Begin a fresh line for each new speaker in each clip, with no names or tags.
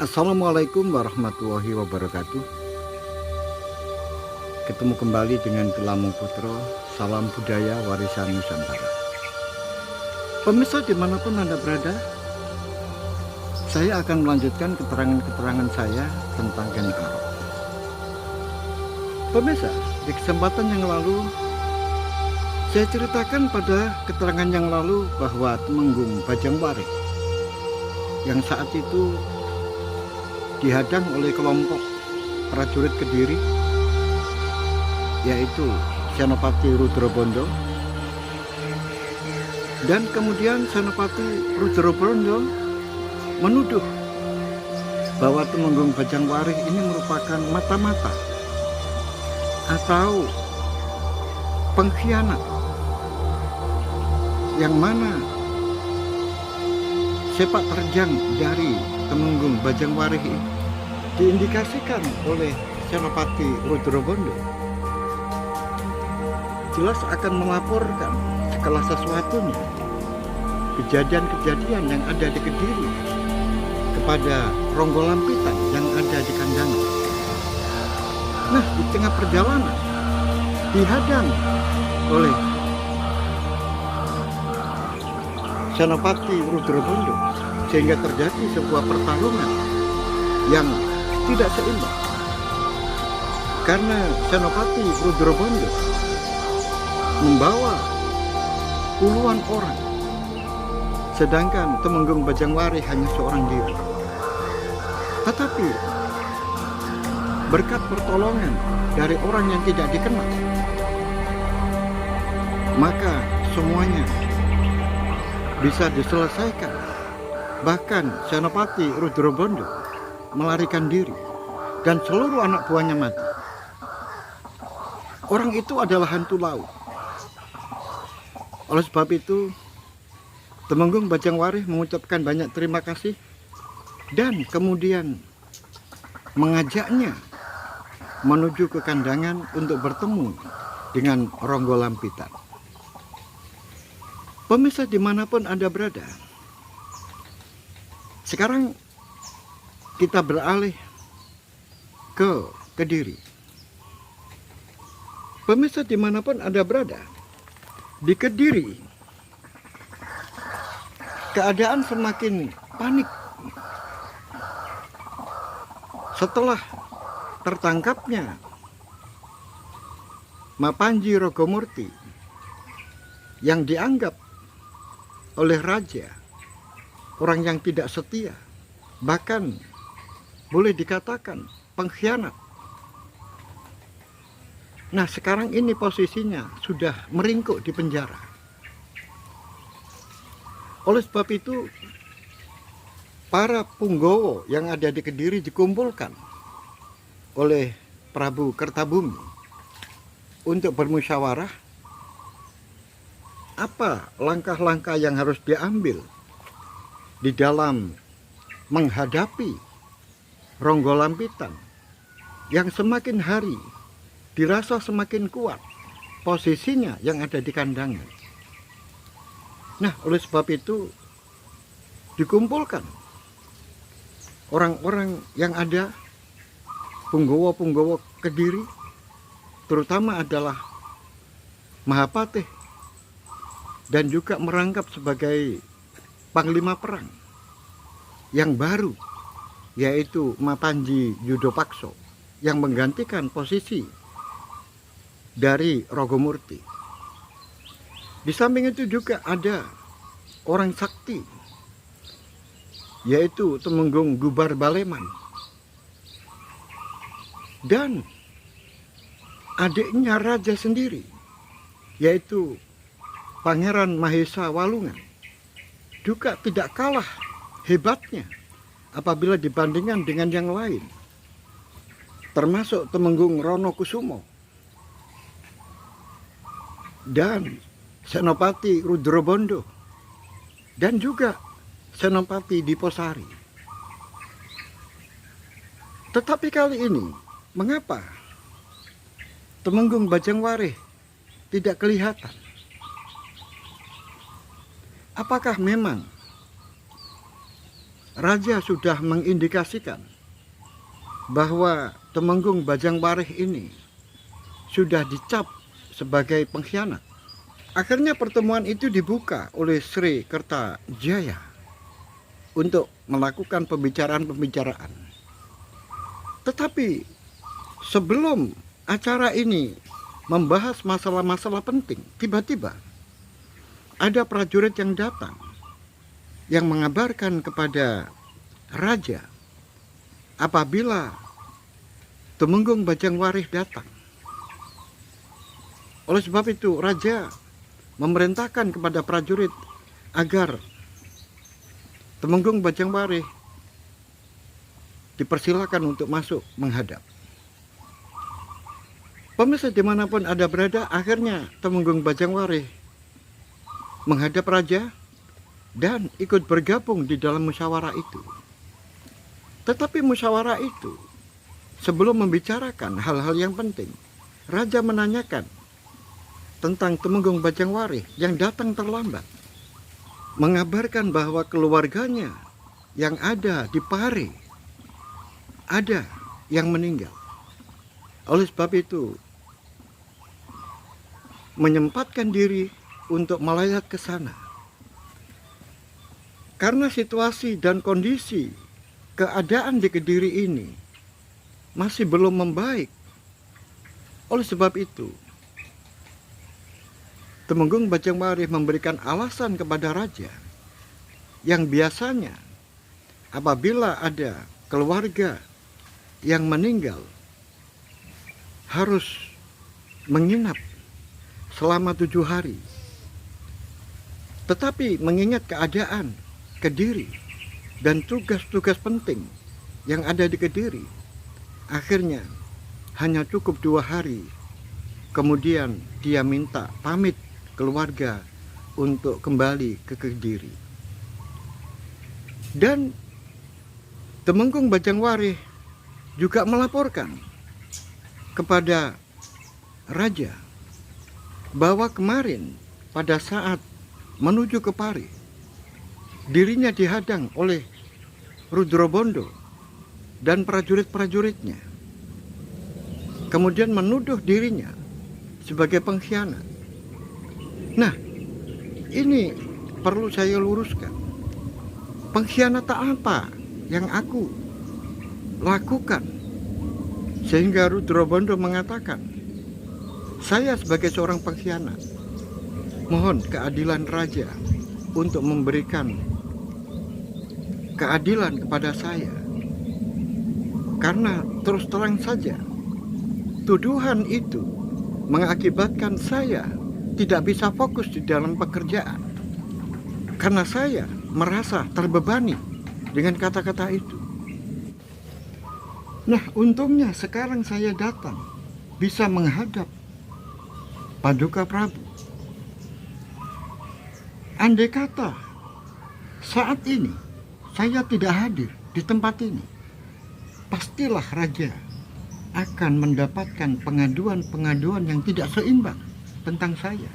Assalamualaikum warahmatullahi wabarakatuh. Ketemu kembali dengan Tulamung Putro. Salam budaya warisan Nusantara. Pemirsa dimanapun Anda berada, saya akan melanjutkan keterangan-keterangan saya tentang Gen Arok. Pemirsa, di kesempatan yang lalu saya ceritakan pada keterangan yang lalu bahwa Temenggung Bajangwaring yang saat itu dihadang oleh kelompok prajurit Kediri, yaitu Senopati Rudrobondo, dan kemudian Senopati Rudrobondo menuduh bahwa Temenggung Bajangwaring ini merupakan mata-mata atau pengkhianat, yang mana sepak terjang dari Temenggung Bajangwaring ini diindikasikan oleh Senopati Rudrobondo jelas akan melaporkan segala sesuatunya, kejadian-kejadian yang ada di Kediri, kepada Ronggo Lampitan yang ada di Kandangan. Nah, di tengah perjalanan dihadang oleh Senopati Rudrobondo, sehingga terjadi sebuah pertarungan yang tidak seimbang, karena Senopati Rudrobondo membawa puluhan orang, sedangkan Temenggung Bajangwaring hanya seorang diri. Tetapi berkat pertolongan dari orang yang tidak dikenal, maka semuanya bisa diselesaikan. Bahkan Senopati Rudrobondo melarikan diri dan seluruh anak buahnya mati. Orang itu adalah hantu laut. Oleh sebab itu, Temenggung Bajangwaring mengucapkan banyak terima kasih dan kemudian mengajaknya menuju ke Kandangan untuk bertemu dengan Ronggo Lampitan. Pemirsa dimanapun Anda berada, sekarang kita beralih ke Kediri. Pemirsa dimanapun Anda berada, di Kediri keadaan semakin panik setelah tertangkapnya Mapanji Rogomurti yang dianggap oleh raja orang yang tidak setia, bahkan boleh dikatakan pengkhianat. Nah, sekarang ini posisinya sudah meringkuk di penjara. Oleh sebab itu, para punggawa yang ada di Kediri dikumpulkan oleh Prabu Kertabumi untuk bermusyawarah apa langkah-langkah yang harus diambil di dalam menghadapi Ronggo Lampitan yang semakin hari dirasa semakin kuat posisinya yang ada di Kandangan. Nah, oleh sebab itu dikumpulkan orang-orang yang ada, punggawa-punggawa Kediri, terutama adalah Mahapatih, dan juga merangkap sebagai panglima perang yang baru, yaitu Mapanji Yudopakso, yang menggantikan posisi dari Rogomurti. Di samping itu juga ada orang sakti, yaitu Temenggung Gubar Baleman, dan adiknya raja sendiri, yaitu Pangeran Mahesa Walungan, juga tidak kalah hebatnya apabila dibandingkan dengan yang lain, termasuk Temenggung Ronokusumo dan Senopati Rudrobondo dan juga Senopati Diposari. Tetapi kali ini, mengapa Temenggung Bajangwaring tidak kelihatan? Apakah memang raja sudah mengindikasikan bahwa Temenggung Bajangwarih ini sudah dicap sebagai pengkhianat. Akhirnya pertemuan itu dibuka oleh Sri Kertajaya untuk melakukan pembicaraan-pembicaraan. Tetapi sebelum acara ini membahas masalah-masalah penting, tiba-tiba ada prajurit yang datang yang mengabarkan kepada raja apabila Temenggung Bajangwarih datang. Oleh sebab itu raja memerintahkan kepada prajurit agar Temenggung Bajangwarih dipersilakan untuk masuk menghadap. Pemirsa dimanapun Anda berada, akhirnya Temenggung Bajangwarih menghadap raja dan ikut bergabung di dalam musyawarah itu. Tetapi musyawarah itu, sebelum membicarakan hal-hal yang penting, raja menanyakan tentang Temenggung Bajangwarih yang datang terlambat, mengabarkan bahwa keluarganya yang ada di Pare ada yang meninggal. Oleh sebab itu menyempatkan diri untuk melayat ke sana. Karena situasi dan kondisi keadaan di Kediri ini masih belum membaik. Oleh sebab itu Temenggung Bajangwarih memberikan alasan kepada raja yang biasanya apabila ada keluarga yang meninggal harus menginap selama 7 hari. Tetapi mengingat keadaan Kediri dan tugas-tugas penting yang ada di Kediri, akhirnya hanya cukup 2 hari. Kemudian dia minta pamit keluarga untuk kembali ke Kediri. Dan Temenggung Bajangwarih juga melaporkan kepada raja bahwa kemarin pada saat menuju ke Pare, dirinya dihadang oleh Rudrobondo dan prajurit-prajuritnya, kemudian menuduh dirinya sebagai pengkhianat. Nah, ini perlu saya luruskan. Pengkhianatan apa yang aku lakukan sehingga Rudrobondo mengatakan saya sebagai seorang pengkhianat? Mohon keadilan raja untuk memberikan keadilan kepada saya, karena terus terang saja tuduhan itu mengakibatkan saya tidak bisa fokus di dalam pekerjaan karena saya merasa terbebani dengan kata-kata itu. Nah, untungnya sekarang saya datang bisa menghadap Paduka Prabu. Andai kata saat ini saya tidak hadir di tempat ini, pastilah raja akan mendapatkan pengaduan-pengaduan yang tidak seimbang tentang saya.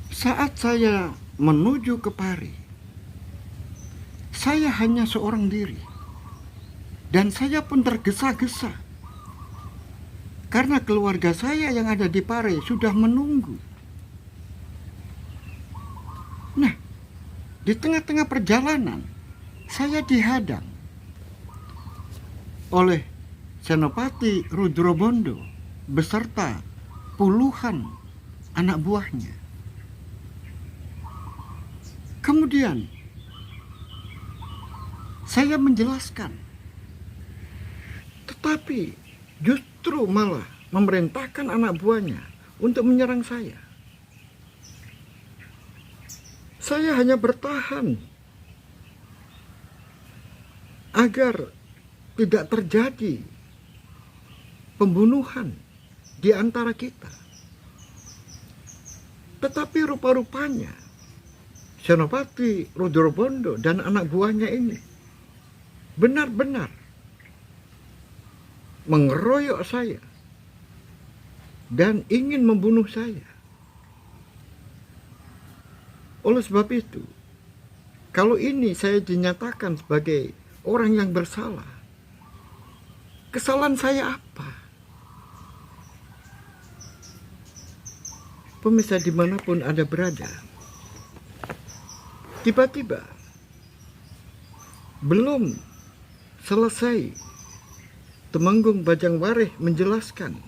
Saat saya menuju ke Pare, saya hanya seorang diri dan saya pun tergesa-gesa karena keluarga saya yang ada di Pare sudah menunggu. Nah, di tengah-tengah perjalanan saya dihadang oleh Senopati Rudrobondo beserta puluhan anak buahnya. Kemudian saya menjelaskan, tetapi justru malah memerintahkan anak buahnya untuk menyerang saya. Saya hanya bertahan agar tidak terjadi pembunuhan di antara kita. Tetapi rupa-rupanya Senopati Rudrobondo dan anak buahnya ini benar-benar mengeroyok saya dan ingin membunuh saya. Oleh sebab itu, Kalau ini saya dinyatakan sebagai orang yang bersalah, kesalahan saya apa? Pemirsa dimanapun Anda berada, tiba-tiba belum selesai Temenggung Bajangwarih menjelaskan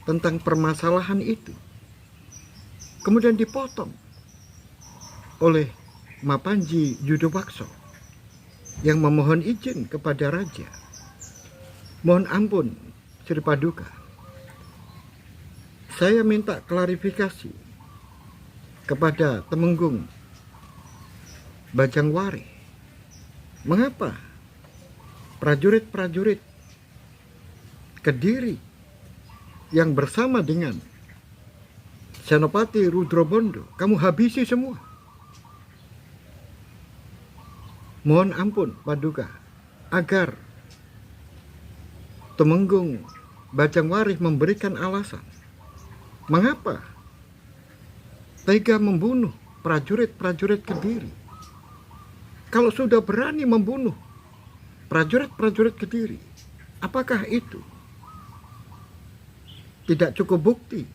tentang permasalahan itu, kemudian dipotong oleh Mapanji Yudhowakso yang memohon izin kepada raja. Mohon ampun Sri Paduka, saya minta klarifikasi kepada Temenggung Bajangwarih. Mengapa prajurit-prajurit Kediri yang bersama dengan Senopati Rudrobondo kamu habisi semua? Mohon ampun Paduka, agar Temenggung Bajangwarih memberikan alasan mengapa tega membunuh prajurit-prajurit Kediri. Kalau sudah berani membunuh prajurit-prajurit Kediri, apakah itu tidak cukup bukti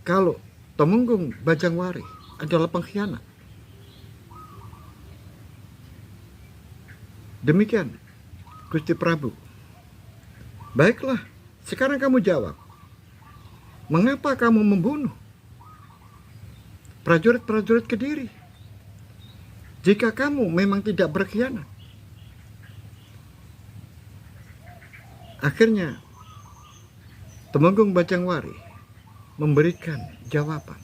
kalau Temenggung Bajangwarih adalah pengkhianat? Demikian Gusti Prabu. Baiklah, sekarang kamu jawab. Mengapa kamu membunuh prajurit-prajurit Kediri jika kamu memang tidak berkhianat? Akhirnya Temenggung Bajangwarih memberikan jawaban.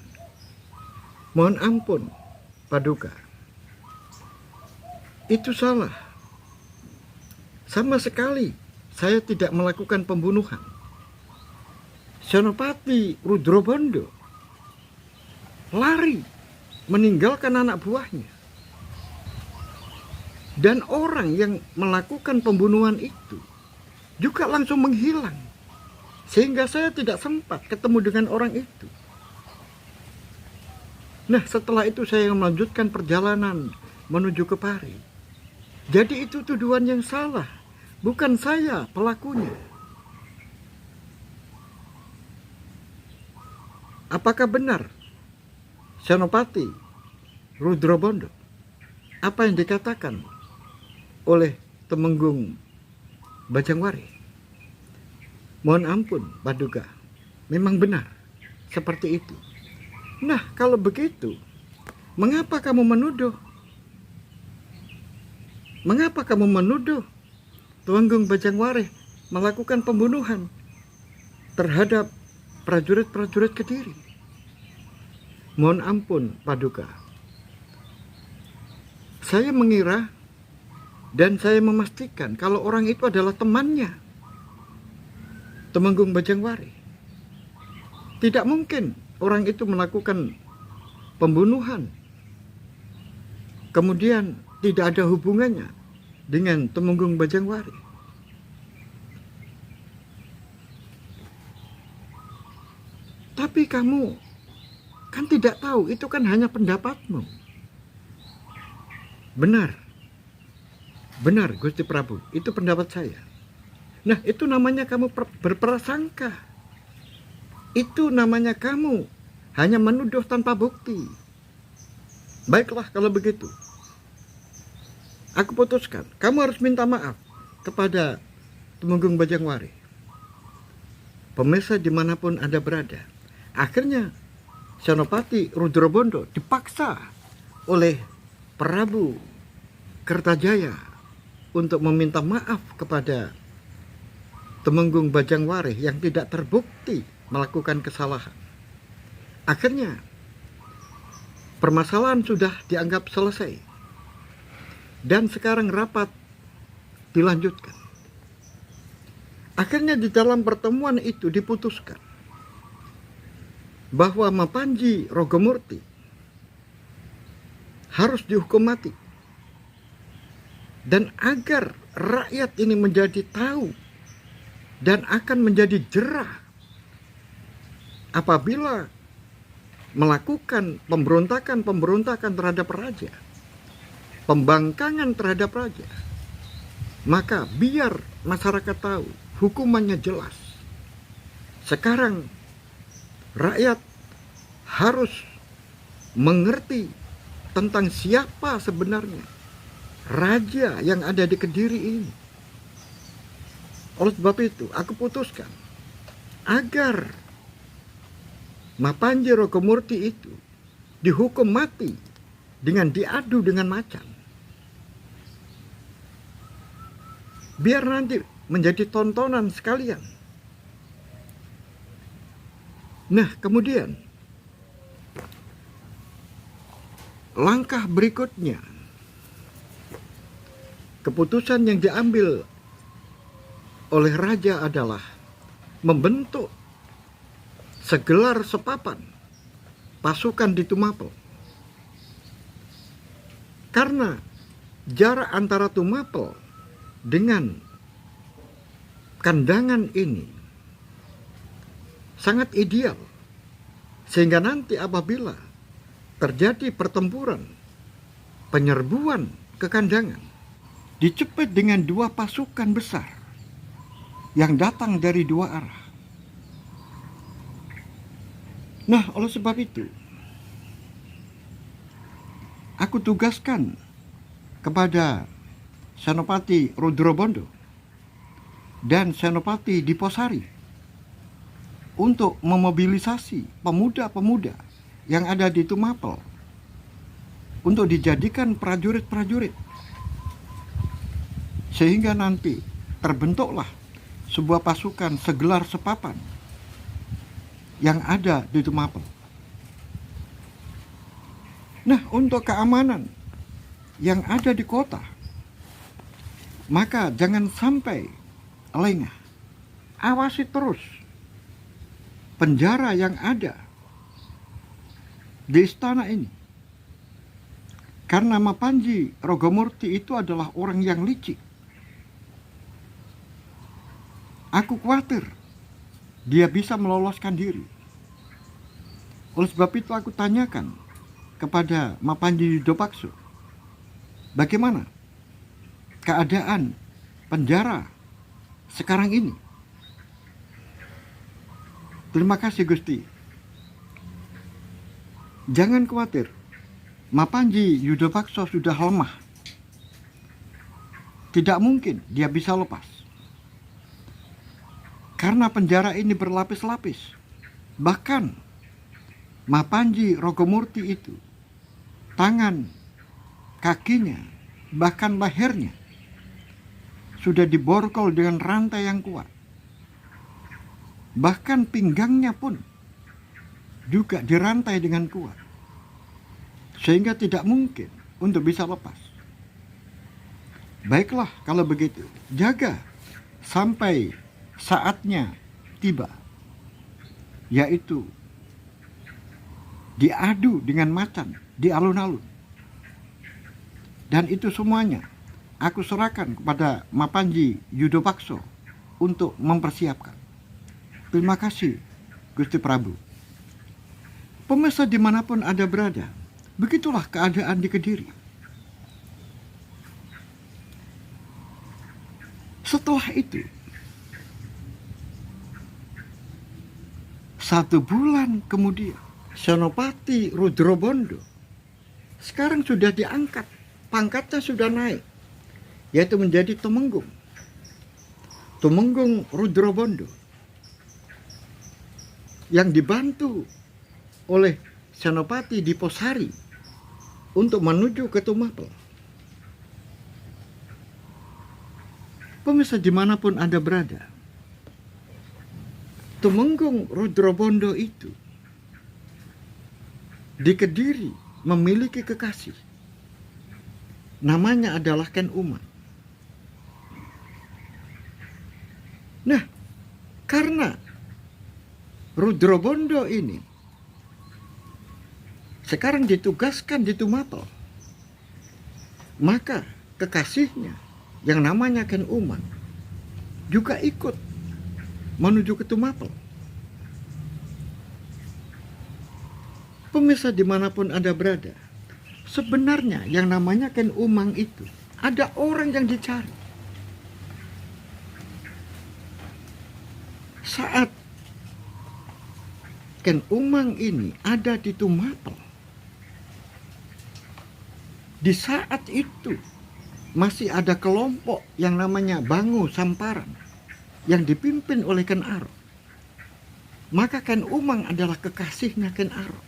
Mohon ampun Paduka, itu salah. Sama sekali saya tidak melakukan pembunuhan. Senopati Rudrobondo lari meninggalkan anak buahnya, dan orang yang melakukan pembunuhan itu juga langsung menghilang, sehingga saya tidak sempat ketemu dengan orang itu. Nah, setelah itu saya melanjutkan perjalanan menuju ke Pari. Jadi itu tuduhan yang salah, bukan saya pelakunya. Apakah benar Senopati Rudrobondo apa yang dikatakan oleh Temenggung Bajangwarih? Mohon ampun Paduka, memang benar seperti itu. Nah, kalau begitu, mengapa kamu menuduh? Mengapa kamu menuduh Temenggung Bajangwarih melakukan pembunuhan terhadap prajurit-prajurit Kediri? Mohon ampun Paduka, saya mengira dan saya memastikan kalau orang itu adalah temannya Temenggung Bajangwarih. Tidak mungkin orang itu melakukan pembunuhan kemudian tidak ada hubungannya dengan Temenggung Bajangwarih. Tapi kamu kan tidak tahu, itu kan hanya pendapatmu. Benar, benar Gusti Prabu, itu pendapat saya. Nah, itu namanya kamu berprasangka. Itu namanya kamu hanya menuduh tanpa bukti. Baiklah kalau begitu, aku putuskan, kamu harus minta maaf kepada Temenggung Bajangwarih. Pemirsa dimanapun Anda berada, akhirnya Senopati Rudrobondo dipaksa oleh Prabu Kertajaya untuk meminta maaf kepada Temenggung Bajangwarih yang tidak terbukti melakukan kesalahan. Akhirnya permasalahan sudah dianggap selesai dan sekarang rapat dilanjutkan. Akhirnya di dalam pertemuan itu diputuskan bahwa Mapanji Rogomurti harus dihukum mati, dan agar rakyat ini menjadi tahu dan akan menjadi jerah apabila melakukan pemberontakan terhadap raja, pembangkangan terhadap raja. Maka biar masyarakat tahu hukumannya jelas. Sekarang rakyat harus mengerti tentang siapa sebenarnya raja yang ada di Kediri ini. Oleh sebab itu aku putuskan agar Mapanji Rogomurti itu dihukum mati dengan diadu dengan macan. Biar nanti menjadi tontonan sekalian. Nah, kemudian langkah berikutnya, keputusan yang diambil oleh raja adalah membentuk segelar sepapan pasukan di Tumapel. Karena jarak antara Tumapel dengan kandangan ini sangat ideal, sehingga nanti apabila terjadi pertempuran penyerbuan ke kandangan, dicepet dengan dua pasukan besar yang datang dari dua arah. Nah, oleh sebab itu aku tugaskan kepada Senopati Rudrobondo dan Senopati Diposari untuk memobilisasi pemuda-pemuda yang ada di Tumapel untuk dijadikan prajurit-prajurit, sehingga nanti terbentuklah sebuah pasukan segelar sepapan yang ada di Tumapel. Nah, untuk keamanan yang ada di kota, maka jangan sampai lengah. Awasi terus penjara yang ada di istana ini. Karena Mapanji Rogomurti itu adalah orang yang licik. Aku khawatir dia bisa meloloskan diri. Oleh sebab itu aku tanyakan kepada Mapanji Yudopakso, bagaimana keadaan penjara sekarang ini? Terima kasih Gusti. Jangan khawatir, Mapanji Yudopakso sudah lemah. Tidak mungkin dia bisa lepas. Karena penjara ini berlapis-lapis. Bahkan Mapanji Rogomurti itu, tangan, kakinya, bahkan lehernya sudah diborgol dengan rantai yang kuat. Bahkan pinggangnya pun juga dirantai dengan kuat, sehingga tidak mungkin untuk bisa lepas. Baiklah kalau begitu, jaga sampai saatnya tiba, yaitu diadu dengan macan di alun-alun. Dan itu semuanya aku serahkan kepada Mapanji Yudopakso untuk mempersiapkan. Terima kasih Gusti Prabu. Pemirsa dimanapun Anda berada, begitulah keadaan di Kediri. Setelah itu, 1 bulan kemudian, Senopati Rudrobondo sekarang sudah diangkat, pangkatnya sudah naik, yaitu menjadi Tumenggung. Tumenggung Rudrobondo yang dibantu oleh Senopati Diposari untuk menuju ke Tumapel. Pemirsa dimanapun Anda berada, Tumenggung Rudrobondo itu di Kediri memiliki kekasih. Namanya adalah Ken Umang. Nah, karena Rudrobondo ini sekarang ditugaskan di Tumapel, maka kekasihnya yang namanya Ken Umang juga ikut menuju ke Tumapel. Pemirsa dimanapun Anda berada, sebenarnya yang namanya Ken Umang itu ada orang yang dicari. Saat Ken Umang ini ada di Tumapel, di saat itu masih ada kelompok yang namanya Bangu Samparan yang dipimpin oleh Ken Arok. Maka Ken Umang adalah kekasihnya Ken Arok.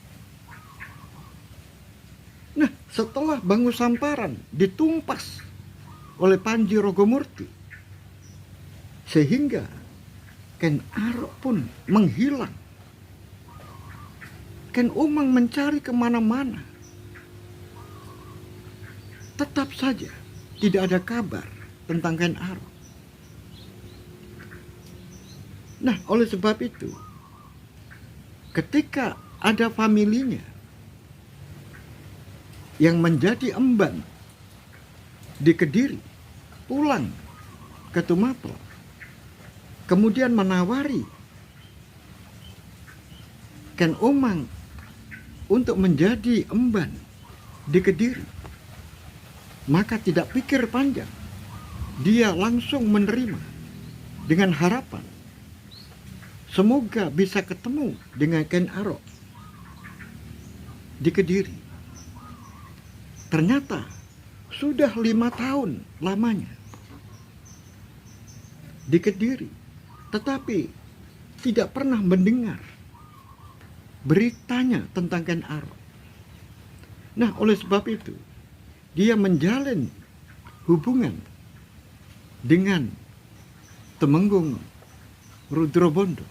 Nah, setelah Bangu Samparan ditumpas oleh Panji Rogomurti, sehingga Ken Arok pun menghilang. Ken Umang mencari kemana-mana. Tetap saja tidak ada kabar tentang Ken Arok. Nah, oleh sebab itu, ketika ada familinya yang menjadi emban di Kediri, pulang ke Tumapel, kemudian menawari Ken Umang untuk menjadi emban di Kediri, maka tidak pikir panjang, dia langsung menerima dengan harapan semoga bisa ketemu dengan Ken Arok di Kediri. Ternyata sudah 5 tahun lamanya di Kediri, tetapi tidak pernah mendengar beritanya tentang Ken Arok. Nah, oleh sebab itu dia menjalin hubungan dengan Temenggung Rudrobondo.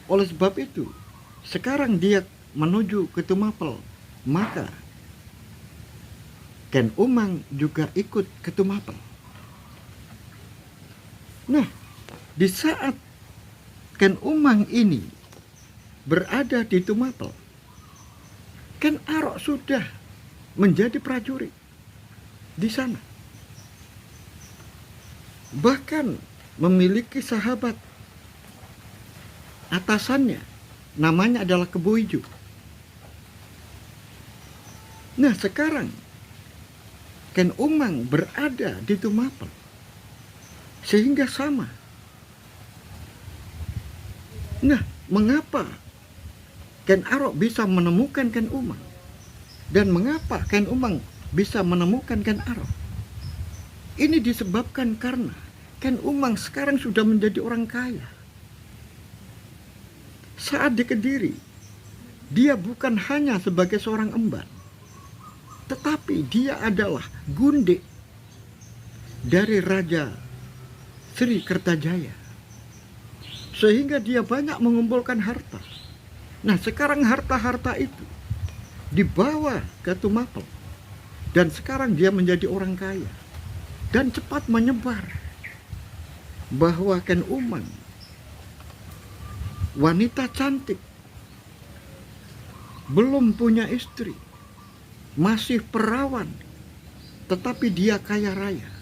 Oleh sebab itu sekarang dia menuju ke Tumapel, maka Ken Umang juga ikut ke Tumapel. Nah, di saat Ken Umang ini berada di Tumapel, Ken Arok sudah menjadi prajurit di sana. Bahkan memiliki sahabat atasannya, namanya adalah Kebo Ijo. Nah, sekarang Ken Umang berada di Tumapel, sehingga sama. Nah, mengapa Ken Arok bisa menemukan Ken Umang? Dan mengapa Ken Umang bisa menemukan Ken Arok? Ini disebabkan karena Ken Umang sekarang sudah menjadi orang kaya. Saat di Kediri, dia bukan hanya sebagai seorang emban, tetapi dia adalah gundik dari Raja Sri Kertajaya, sehingga dia banyak mengumpulkan harta. Nah, sekarang harta-harta itu dibawa ke Tumapel, dan sekarang dia menjadi orang kaya dan cepat menyebar bahwa Ken Umang wanita cantik, belum punya istri, masih perawan, tetapi dia kaya raya.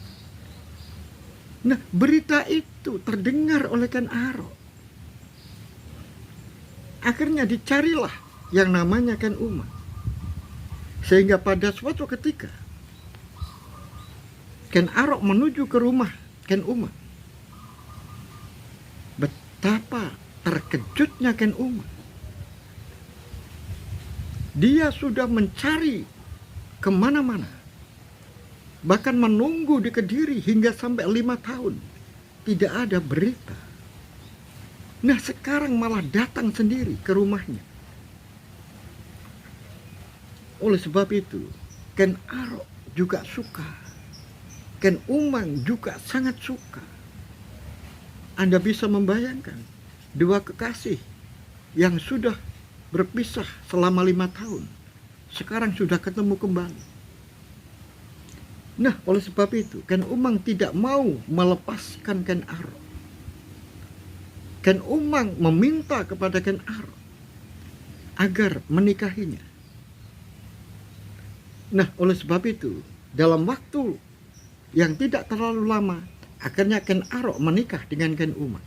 Nah, berita itu terdengar oleh Ken Arok. Akhirnya dicarilah yang namanya Ken Umang. Sehingga pada suatu ketika Ken Arok menuju ke rumah Ken Umang. Betapa terkejutnya Ken Umang. Dia sudah mencari kemana-mana, bahkan menunggu di Kediri hingga sampai 5 tahun. Tidak ada berita. Nah, sekarang malah datang sendiri ke rumahnya. Oleh sebab itu, Ken Arok juga suka. Ken Umang juga sangat suka. Anda bisa membayangkan dua kekasih yang sudah berpisah selama 5 tahun, sekarang sudah ketemu kembali. Nah, oleh sebab itu, Ken Umang tidak mau melepaskan Ken Arok. Ken Umang meminta kepada Ken Arok agar menikahinya. Nah, oleh sebab itu, dalam waktu yang tidak terlalu lama, akhirnya Ken Arok menikah dengan Ken Umang.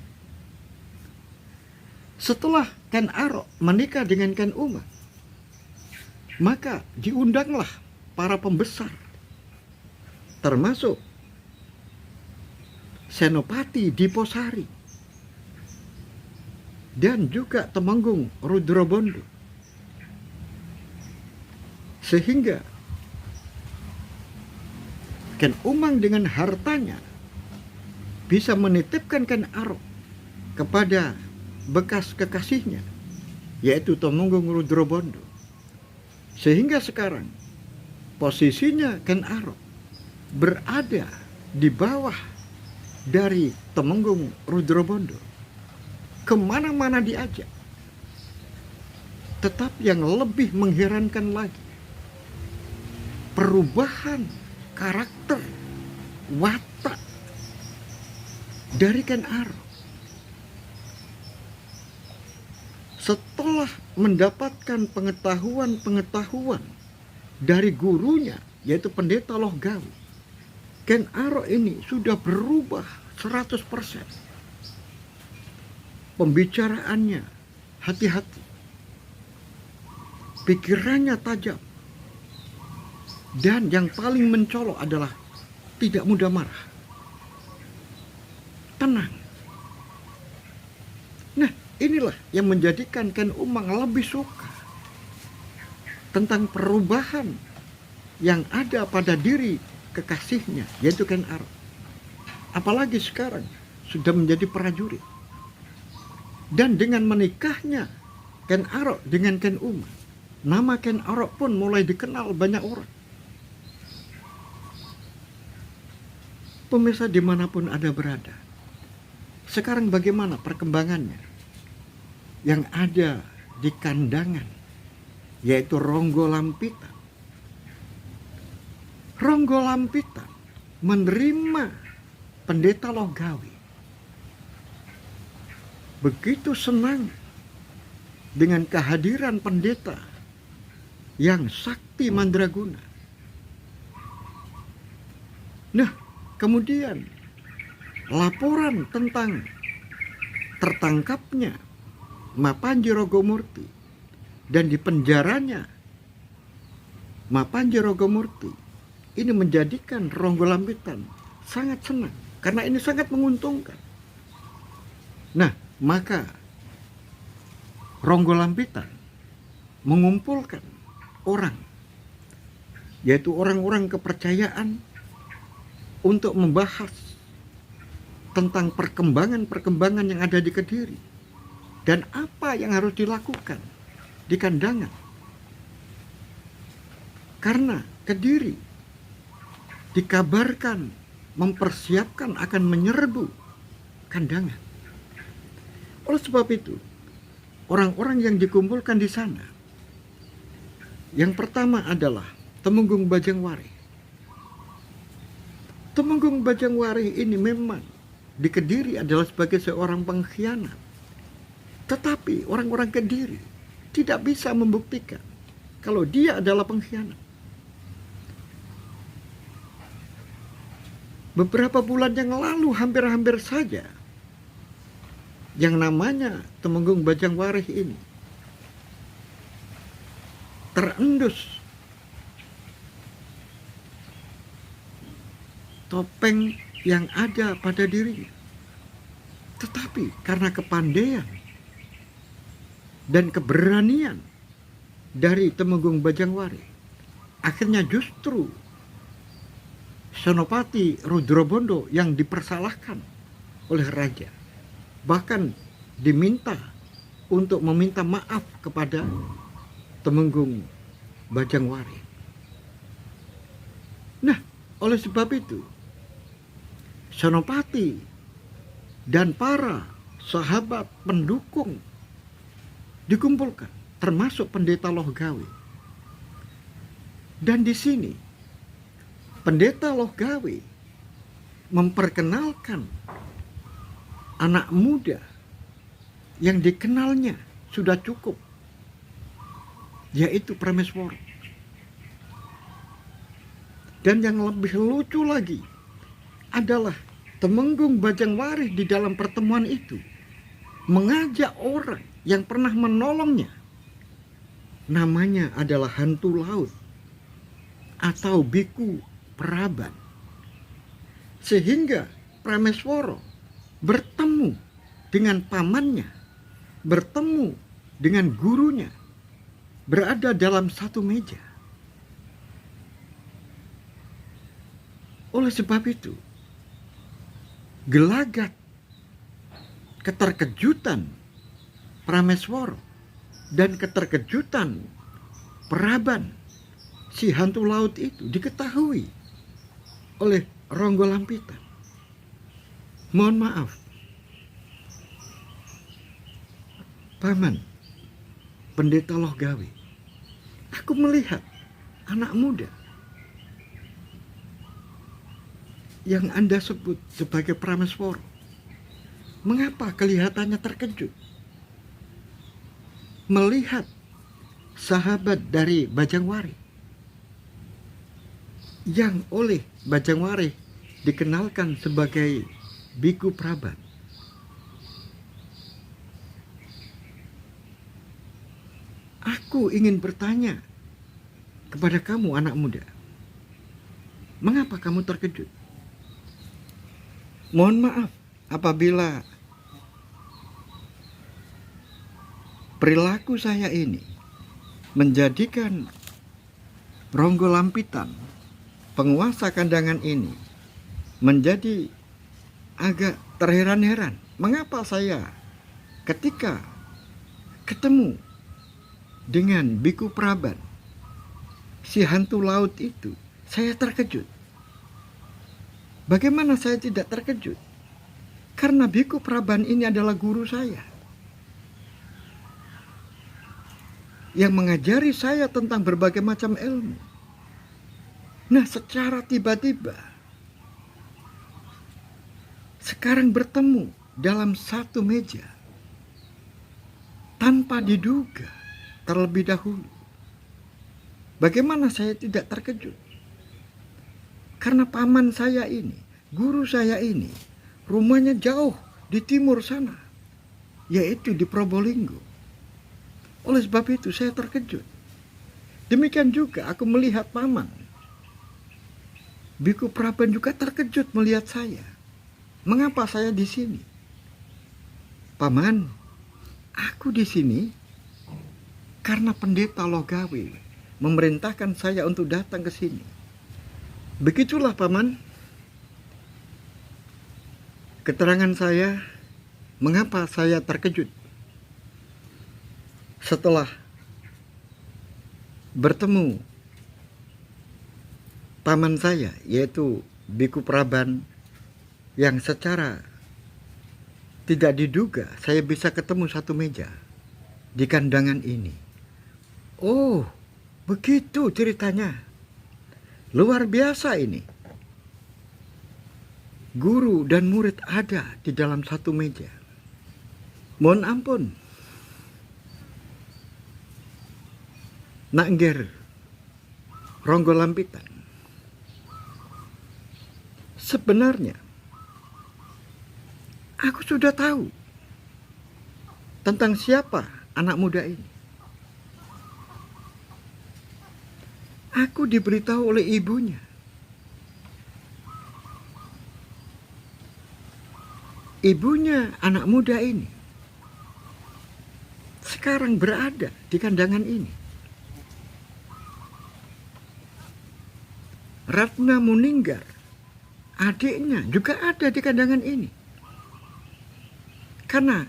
Setelah Ken Arok menikah dengan Ken Umang, Maka diundanglah para pembesar, termasuk Senopati Diposari dan juga Temenggung Rudrobondo, sehingga Ken Umang dengan hartanya bisa menitipkan Ken Arok kepada bekas kekasihnya, yaitu Temenggung Rudrobondo. Sehingga sekarang posisinya Ken Arok berada di bawah dari Temenggung Rudrobondo. Kemana-mana diajak. Tetapi yang lebih mengherankan lagi, perubahan karakter, watak dari Ken Arok setelah mendapatkan pengetahuan dari gurunya, yaitu Pendeta Lohgawi. Ken Arok ini sudah berubah 100%. Pembicaraannya hati-hati, pikirannya tajam, dan yang paling mencolok adalah tidak mudah marah, tenang. Nah, inilah yang menjadikan Ken Umang lebih suka tentang perubahan yang ada pada diri kekasihnya, yaitu Ken Arok. Apalagi sekarang sudah menjadi prajurit. Dan dengan menikahnya Ken Arok dengan Ken Umang, nama Ken Arok pun mulai dikenal banyak orang. Pemirsa dimanapun Anda berada, sekarang bagaimana perkembangannya yang ada di kandangan, yaitu Ronggo Lampitan. Ronggo Lampitan menerima Pendeta Lohgawi. Begitu senang dengan kehadiran pendeta yang sakti mandraguna. Nah, kemudian laporan tentang tertangkapnya Mapanji Rogomurti dan dipenjaranya Mapanji Rogomurti ini menjadikan Ronggo Lampitan sangat senang, karena ini sangat menguntungkan. Nah, maka Ronggo Lampitan mengumpulkan orang, yaitu orang-orang kepercayaan, untuk membahas tentang perkembangan-perkembangan yang ada di Kediri dan apa yang harus dilakukan di kandangan. Karena Kediri dikabarkan mempersiapkan akan menyerbu kandangan. Oleh sebab itu, orang-orang yang dikumpulkan di sana, yang pertama adalah Temenggung Bajangwari. Temenggung Bajangwari ini memang di Kediri adalah sebagai seorang pengkhianat. Tetapi orang-orang Kediri tidak bisa membuktikan kalau dia adalah pengkhianat. Beberapa bulan yang lalu hampir-hampir saja yang namanya Temenggung Bajangwari ini terendus topeng yang ada pada dirinya. Tetapi karena kepandaian dan keberanian dari Temenggung Bajangwari, akhirnya justru Senopati Rudrobondo yang dipersalahkan oleh raja, bahkan diminta untuk meminta maaf kepada Temenggung Bajangwari. Nah, oleh sebab itu Senopati dan para sahabat pendukung dikumpulkan, termasuk Pendeta Lohgawi. Dan di sini Pendeta Lohgawi memperkenalkan anak muda yang dikenalnya sudah cukup, yaitu Prameswara. Dan yang lebih lucu lagi adalah Temenggung Bajangwari di dalam pertemuan itu mengajak orang yang pernah menolongnya namanya adalah hantu laut atau biku Praban. Sehingga Prameswara bertemu dengan pamannya, bertemu dengan gurunya, berada dalam satu meja. Oleh sebab itu, gelagat keterkejutan Prameswara dan keterkejutan Praban, si hantu laut itu, diketahui oleh Ronggo Lampitan. Mohon maaf, Paman Pendeta Lohgawe, aku melihat anak muda yang Anda sebut sebagai Prameswara. Mengapa kelihatannya terkejut melihat sahabat dari Bajangwari yang oleh Bajangwari dikenalkan sebagai Biku Praban? Aku ingin bertanya kepada kamu anak muda, mengapa kamu terkejut? Mohon maaf apabila perilaku saya ini menjadikan Ronggo Lampitan, penguasa kandangan ini, menjadi agak terheran-heran. Mengapa saya ketika ketemu dengan Biku Praban, si hantu laut itu, saya terkejut. Bagaimana saya tidak terkejut? Karena Biku Praban ini adalah guru saya, yang mengajari saya tentang berbagai macam ilmu. Nah, secara tiba-tiba sekarang bertemu dalam satu meja tanpa diduga terlebih dahulu. Bagaimana saya tidak terkejut? Karena paman saya ini, guru saya ini, rumahnya jauh di timur sana, yaitu di Probolinggo. Oleh sebab itu saya terkejut. Demikian juga aku melihat paman Biku Praban juga terkejut melihat saya. Mengapa saya di sini? Paman, aku di sini karena Pendeta Lohgawe memerintahkan saya untuk datang ke sini. Begitulah paman keterangan saya mengapa saya terkejut setelah bertemu paman saya, yaitu Biku Praban, yang secara tidak diduga saya bisa ketemu satu meja di kandangan ini. Oh, begitu ceritanya. Luar biasa ini. Guru dan murid ada di dalam satu meja. Mohon ampun, Nak Ngger Ronggo Lampitan. Sebenarnya aku sudah tahu tentang siapa anak muda ini. Aku diberitahu oleh ibunya. Ibunya anak muda ini sekarang berada di kandangan ini. Ratna Muninggar, adiknya, juga ada di kandangan ini. Karena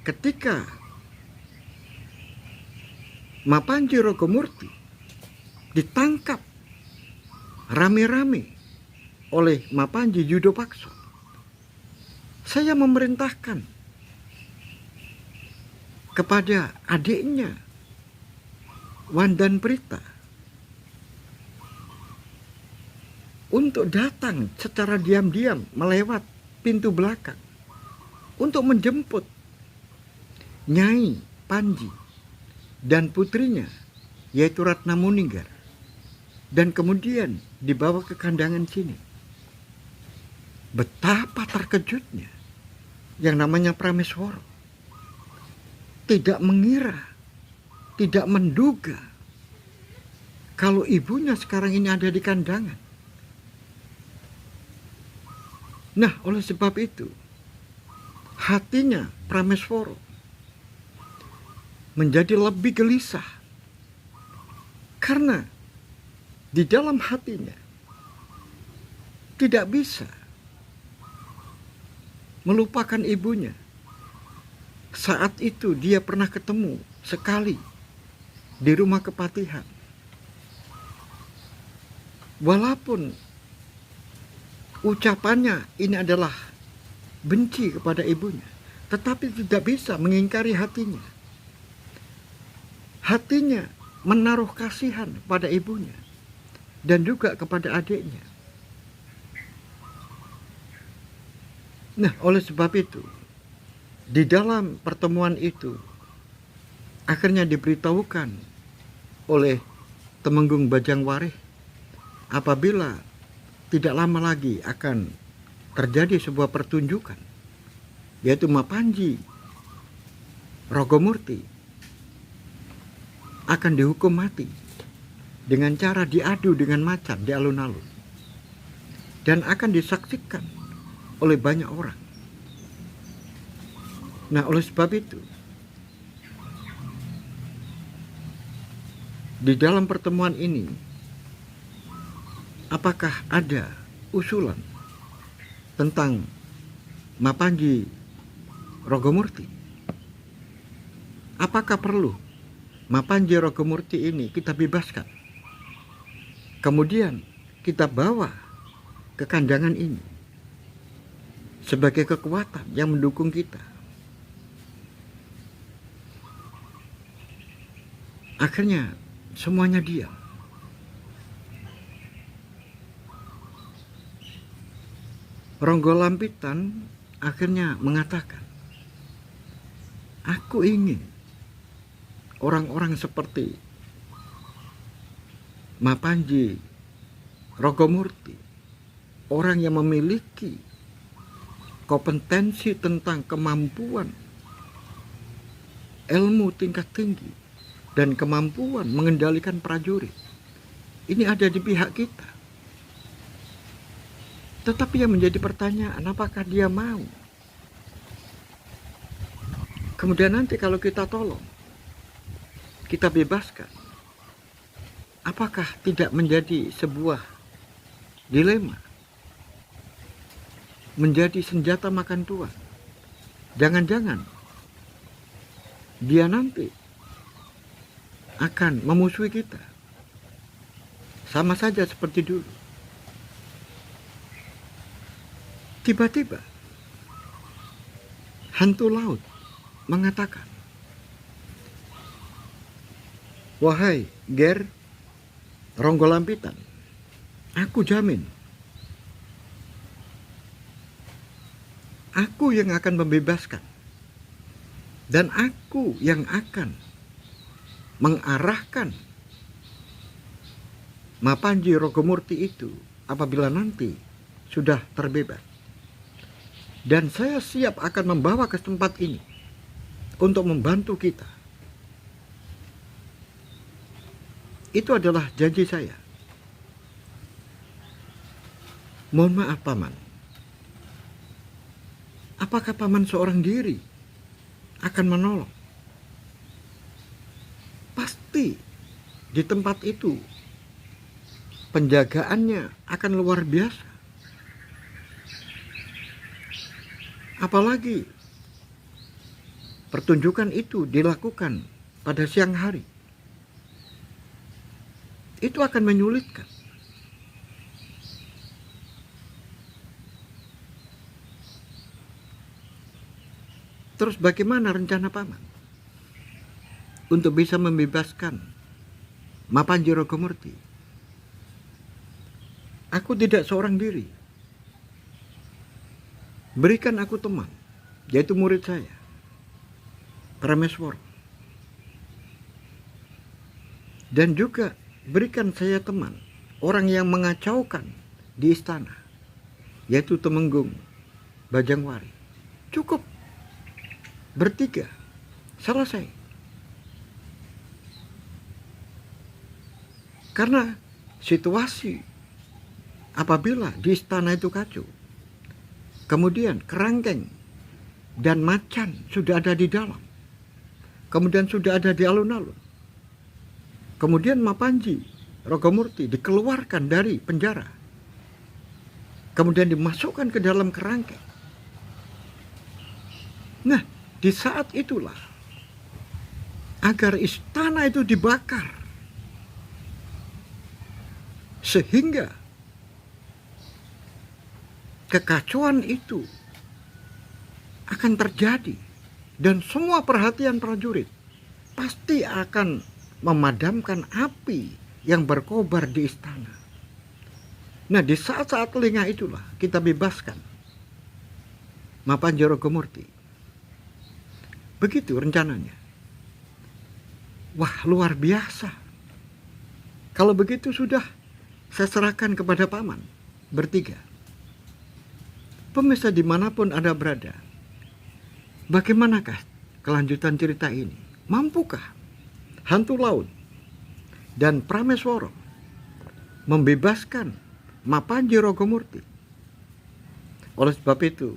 ketika Mapanji Rogomurti ditangkap rame-rame oleh Mapanji Yudopakso, saya memerintahkan kepada adiknya Wandan Prita untuk datang secara diam-diam melewat pintu belakang untuk menjemput Nyai Panji dan putrinya, yaitu Ratna Muninggar, dan kemudian dibawa ke kandangan sini. Betapa terkejutnya yang namanya Prameswara, tidak mengira tidak menduga kalau ibunya sekarang ini ada di kandangan. Nah, oleh sebab itu, hatinya Prameswara menjadi lebih gelisah. Karena di dalam hatinya tidak bisa melupakan ibunya. Saat itu dia pernah ketemu sekali di rumah kepatihan. Walaupun ucapannya ini adalah benci kepada ibunya, tetapi tidak bisa mengingkari hatinya. Hatinya menaruh kasihan pada ibunya dan juga kepada adiknya. Nah, oleh sebab itu, di dalam pertemuan itu akhirnya diberitahukan oleh Temenggung Bajangwarih apabila tidak lama lagi akan terjadi sebuah pertunjukan, yaitu Mapanji Rogomurti akan dihukum mati dengan cara diadu dengan macan di alun-alun dan akan disaksikan oleh banyak orang. Nah, oleh sebab itu, di dalam pertemuan ini, apakah ada usulan tentang Mapanji Rogomurti? Apakah perlu Mapanji Rogomurti ini kita bebaskan, kemudian kita bawa ke kandangan ini sebagai kekuatan yang mendukung kita? Akhirnya semuanya diam. Ronggo Lampitan akhirnya mengatakan, aku ingin orang-orang seperti Mapanji Rogomurti, orang yang memiliki kompetensi tentang kemampuan ilmu tingkat tinggi dan kemampuan mengendalikan prajurit, ini ada di pihak kita. Tetapi yang menjadi pertanyaan, apakah dia mau? Kemudian nanti kalau kita tolong, kita bebaskan, apakah tidak menjadi sebuah dilema? Menjadi senjata makan tuan. Jangan-jangan dia nanti akan memusuhi kita. Sama saja seperti dulu. Tiba-tiba hantu laut mengatakan, wahai Ger Ronggo Lampitan, aku jamin aku yang akan membebaskan dan aku yang akan mengarahkan Mapanji Rogomurti itu apabila nanti sudah terbebas. Dan saya siap akan membawa ke tempat ini untuk membantu kita. Itu adalah janji saya. Mohon maaf Paman. Apakah Paman seorang diri akan menolong? Pasti di tempat itu penjagaannya akan luar biasa. Apalagi pertunjukan itu dilakukan pada siang hari. Itu akan menyulitkan. Terus bagaimana rencana Paman untuk bisa membebaskan Mapanji Rogomurti? Aku tidak seorang diri. Berikan aku teman, yaitu murid saya, Prameswara. Dan juga berikan saya teman, orang yang mengacaukan di istana, yaitu Temenggung Bajangwarih. Cukup bertiga, selesai. Karena situasi apabila di istana itu kacau, kemudian kerangkeng dan macan sudah ada di dalam, kemudian sudah ada di alun-alun, kemudian Mapanji Rogomurti dikeluarkan dari penjara, kemudian dimasukkan ke dalam kerangkeng. Nah, di saat itulah agar istana itu dibakar, sehingga kekacauan itu akan terjadi dan semua perhatian prajurit pasti akan memadamkan api yang berkobar di istana. Nah, di saat-saat telinga itulah kita bebaskan Mapanji Rogomurti. Begitu rencananya. Wah, luar biasa. Kalau begitu sudah saya serahkan kepada paman bertiga. Pemirsa dimanapun Anda berada, bagaimanakah kelanjutan cerita ini? Mampukah hantu laut dan Prameswara membebaskan Mapanji Rogomurti? Oleh sebab itu,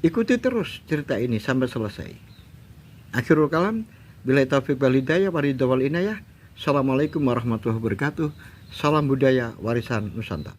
ikuti terus cerita ini sampai selesai. Akhirul kalam, billahi taufiq wal hidayah, waridha wal inayah. Assalamualaikum warahmatullahi wabarakatuh. Salam budaya warisan Nusantara.